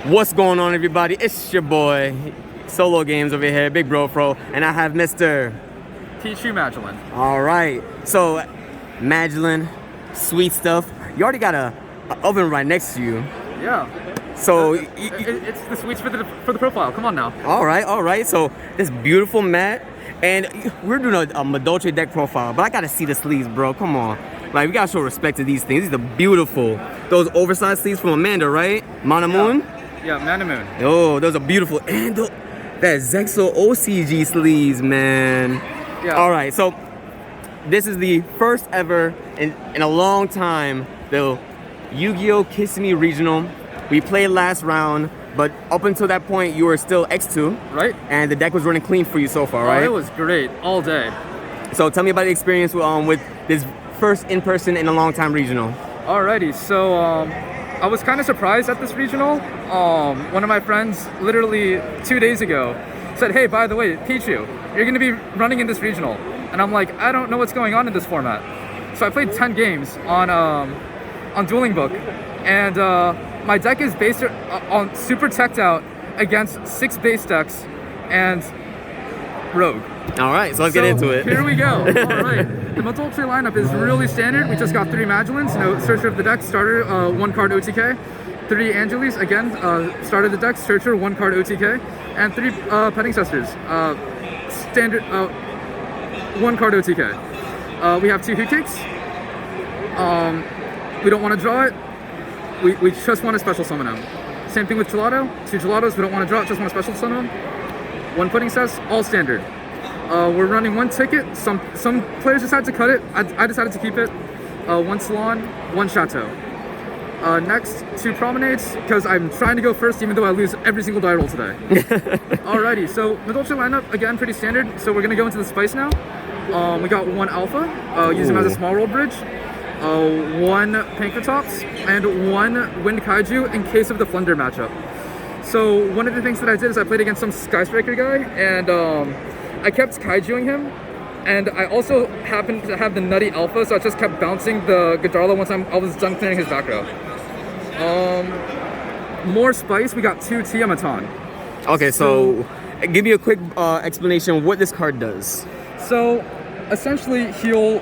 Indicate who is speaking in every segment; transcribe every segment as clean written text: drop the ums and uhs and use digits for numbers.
Speaker 1: What's going on, everybody? It's your boy, Solo Games over here, Big Bro Fro, and I have Mr.
Speaker 2: Pichu Madolche.
Speaker 1: All right, so Madolche, sweet stuff. You already got a oven right next to you.
Speaker 2: Yeah.
Speaker 1: So
Speaker 2: it's the sweets for the profile. Come on now.
Speaker 1: All right. So this beautiful mat, and we're doing a Madolche deck profile, but I gotta see the sleeves, bro. Come on. Like, we gotta show respect to these things. These are beautiful. Those oversized sleeves from Amanda, right? Mana Moon?
Speaker 2: Yeah, Mana Moon.
Speaker 1: Oh, those are beautiful. And that Zexo OCG sleeves, man.
Speaker 2: Yeah.
Speaker 1: All right, so this is the first ever in a long time, the Yu-Gi-Oh! Kissimmee Regional. We played last round, but up until that point, you were still X2.
Speaker 2: Right.
Speaker 1: And the deck was running clean for you so far, right?
Speaker 2: Oh, it was great all day.
Speaker 1: So tell me about the experience with this first in-person in a long time regional.
Speaker 2: Alrighty, so I was kind of surprised at this regional. One of my friends literally 2 days ago said, "Hey, by the way, Pichu, you're going to be running in this regional." And I'm like, I don't know what's going on in this format. So I played 10 games on Dueling Book, and my deck is based on super teched out against 6 base decks and Rogue.
Speaker 1: All right, so let's get into it.
Speaker 2: Here we go. All right. The Madolche lineup is really standard. We just got 3 Madolches, Searcher of the deck, starter, 1 card OTK. 3 Angelis, again, starter of the deck, Searcher, 1 card OTK. And 3 Petting Sisters, standard, 1 card OTK. We have 2 Hiccups. We don't want to draw it. We just want to special summon them. Same thing with Gelato. 2 Gelatos, we don't want to draw it, just want to special summon them. 1 Pudding Cess, all standard. We're running 1 ticket. Some players decided to cut it. I decided to keep it. 1 Salon, 1 Chateau. Next, 2 Promenades, because I'm trying to go first even though I lose every single die roll today. Alrighty, so Madolche lineup, again, pretty standard. So we're going to go into the spice now. We got 1 Alpha, use him as a small roll bridge. 1 Pankratops, and 1 Wind Kaiju in case of the Flunder matchup. So one of the things that I did is I played against some Sky Striker guy, and I kept Kaijuing him, and I also happened to have the Nutty Alpha, so I just kept bouncing the Godarla once I was done clearing his back row. More spice, we got 2 Tiamaton.
Speaker 1: Okay, so give me a quick explanation of what this card does.
Speaker 2: So essentially, he'll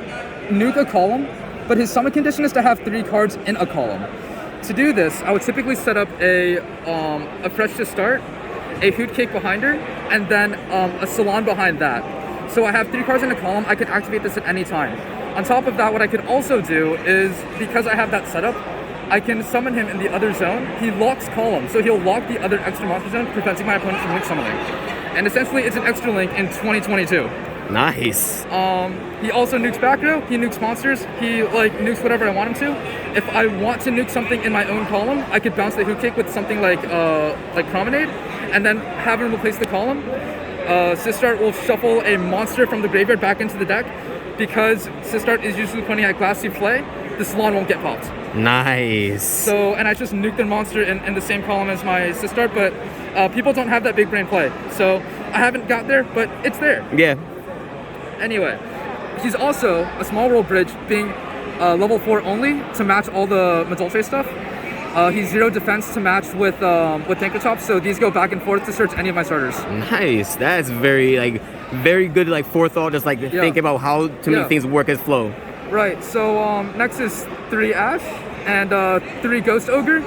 Speaker 2: nuke a column, but his summon condition is to have 3 cards in a column. To do this, I would typically set up a Fresh to Start, a Hoot Cake behind her, and then a Salon behind that. So I have 3 cards in a column, I can activate this at any time. On top of that, what I could also do is, because I have that setup, I can summon him in the other zone. He locks column, so he'll lock the other extra monster zone, preventing my opponent from link summoning. And essentially, it's an extra link in 2022.
Speaker 1: Nice.
Speaker 2: He also nukes back row, he nukes monsters, he nukes whatever I want him to. If I want to nuke something in my own column, I could bounce the Hoot Cake with something like Promenade, and then have him replace the column. Sistart will shuffle a monster from the graveyard back into the deck. Because Sistart is usually pointing at Glass Souffle, the Salon won't get popped.
Speaker 1: Nice.
Speaker 2: So, and I just nuked the monster in the same column as my Sistart, but people don't have that big brain play. So I haven't got there, but it's there.
Speaker 1: Yeah.
Speaker 2: Anyway, he's also a small roll bridge, being level 4 only to match all the Madolche stuff. He's 0 defense to match with Pankratops, so these go back and forth to search any of my starters.
Speaker 1: Nice. That's very good forethought, just think about how to make things work as flow.
Speaker 2: Right. So next is 3 Ash and 3 Ghost Ogre.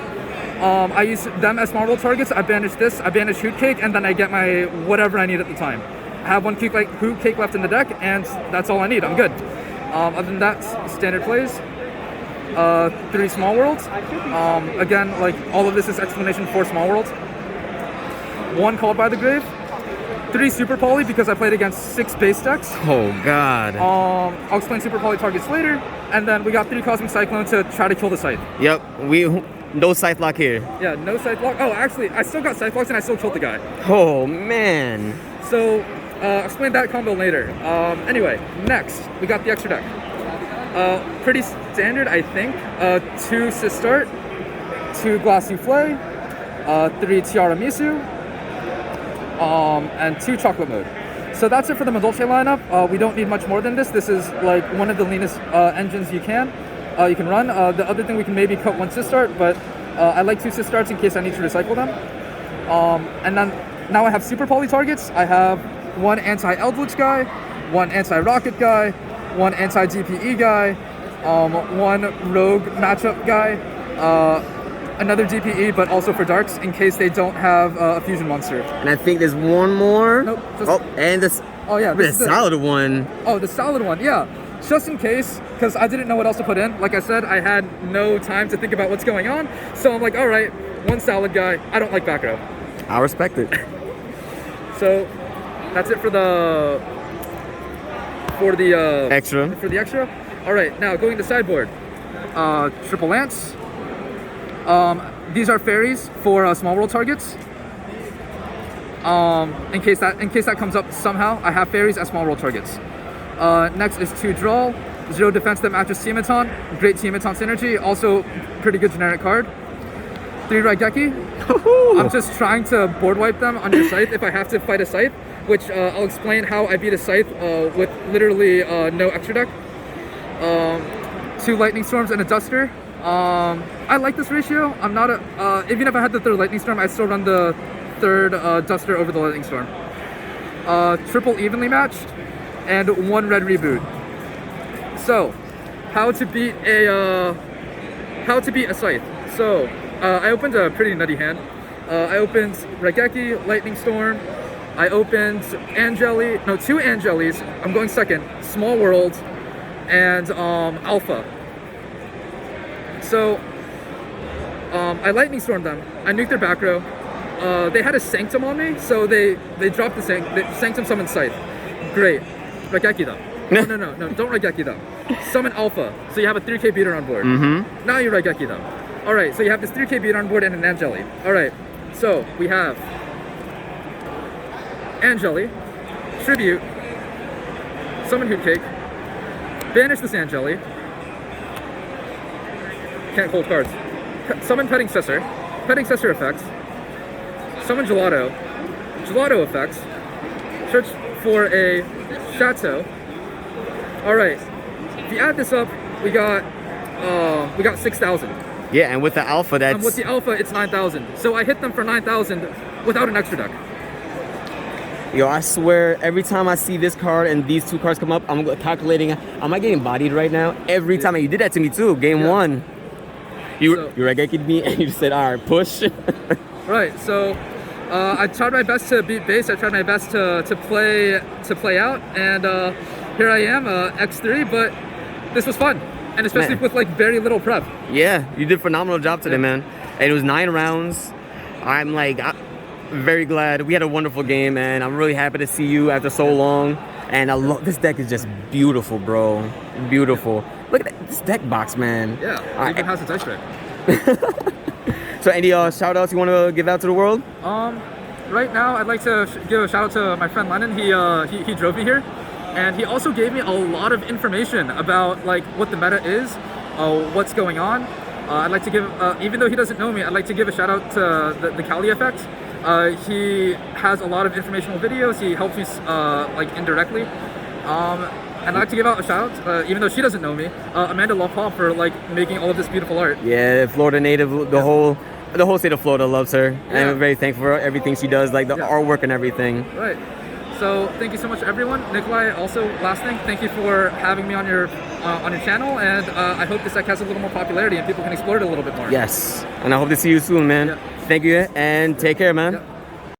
Speaker 2: I use them as small roll targets. I banish this, I banish Hoot Cake, and then I get my whatever I need at the time. I have 1 Hoot Cake left in the deck, and that's all I need. I'm good. Other than that, standard plays. 3 Small Worlds. Again, all of this is explanation for Small Worlds. 1 Called by the Grave. 3 Super Poly because I played against 6 base decks.
Speaker 1: Oh god.
Speaker 2: I'll explain Super Poly targets later. And then we got 3 Cosmic Cyclone to try to kill the Scythe.
Speaker 1: Yep, no Scythe lock here.
Speaker 2: Yeah, no Scythe lock. Oh, actually, I still got Scythe locks and I still killed the guy.
Speaker 1: Oh man.
Speaker 2: So, explain that combo later. Anyway, next, we got the extra deck. Pretty standard, I think. 2 Sistart, 2 Glass Souffle, 3 Tiara Misu, and 2 Chocolate Mode. So that's it for the Madolche lineup. We don't need much more than this. This is one of the leanest engines you can run. The other thing, we can maybe cut 1 Sistart, but I like 2 strats in case I need to recycle them. And then now I have super poly targets. I have 1 anti-Eldritch guy, 1 anti-rocket guy, 1 anti-DPE guy, 1 rogue matchup guy, another DPE, but also for darks in case they don't have a fusion monster.
Speaker 1: And I think there's one more.
Speaker 2: Nope.
Speaker 1: And this.
Speaker 2: Oh yeah,
Speaker 1: the solid one.
Speaker 2: Oh, the solid one, yeah. Just in case, because I didn't know what else to put in. Like I said, I had no time to think about what's going on. So I'm like, all right, 1 solid guy. I don't like back row.
Speaker 1: I respect it.
Speaker 2: So that's it for the
Speaker 1: extra.
Speaker 2: For the extra. All right, now going to sideboard. Triple lance. These are fairies for small world targets. In case that comes up somehow, I have fairies as small world targets. Next is 2 draw, 0 defense that matches Teamaton. Great Teamaton synergy. Also, pretty good generic card. 3 Raigeki. I'm just trying to board wipe them on your scythe if I have to fight a scythe, which I'll explain how I beat a scythe with literally no extra deck. 2 lightning storms and a duster. I like this ratio. I'm not even if I had the 3rd lightning storm, I'd still run the 3rd duster over the lightning storm. Triple evenly matched, and 1 red reboot. So, how to beat a scythe? So, I opened a pretty nutty hand. I opened Raigeki, Lightning Storm. I opened 2 Angelis. I'm going second. Small World, and Alpha. So, I Lightning Stormed them. I nuked their back row. They had a Sanctum on me, so they dropped the Sanctum summon Scythe. Great. Raigeki though. No, don't Raigeki though. Summon Alpha, so you have a 3k beater on board. Now you Raigeki though. Alright, so you have this 3k beater on board and an Angeli. Alright, so we have Angeli, Tribute, Summon Hootcake, Banish this Angeli, can't hold cards, Summon Petting Cessor effects, Summon Gelato effects, search for a Chateau. Alright, if you add this up, we got 6,000.
Speaker 1: Yeah, and with the alpha, that's...
Speaker 2: And with the alpha, it's 9,000. So I hit them for 9,000 without an extra deck.
Speaker 1: Yo, I swear, every time I see this card and these 2 cards come up, I'm calculating, am I getting bodied right now? Every time, and you did that to me too, game 1. You Raigeki'd me and you said, all right, push.
Speaker 2: Right, so I tried my best to beat base. I tried my best to play out, and here I am, X3, but this was fun. And especially with like very little prep.
Speaker 1: Yeah, you did a phenomenal job today, man. And it was 9 rounds. I'm very glad. We had a wonderful game, man. I'm really happy to see you after so long. And this deck is just beautiful, bro. Beautiful. Look at this deck box, man.
Speaker 2: Yeah, it even has a dice tray.
Speaker 1: So any shout outs you want to give out to the world?
Speaker 2: Right now, I'd like to give a shout out to my friend Lennon. He drove me here. And he also gave me a lot of information about like what the meta is, what's going on. I'd like to give, even though he doesn't know me, I'd like to give a shout out to the Kali Effect. He has a lot of informational videos. He helps me like indirectly. And I'd like to give out a shout out, even though she doesn't know me, Amanda Love for like making all of this beautiful art.
Speaker 1: Yeah, Florida native, the whole state of Florida loves her, and I'm very thankful for everything she does, like the artwork and everything.
Speaker 2: Right. So thank you so much, everyone. Nikolai, also last thing, thank you for having me on your channel, and I hope this deck has a little more popularity and people can explore it a little bit more.
Speaker 1: Yes, and I hope to see you soon, man. Thank you, and take care, man.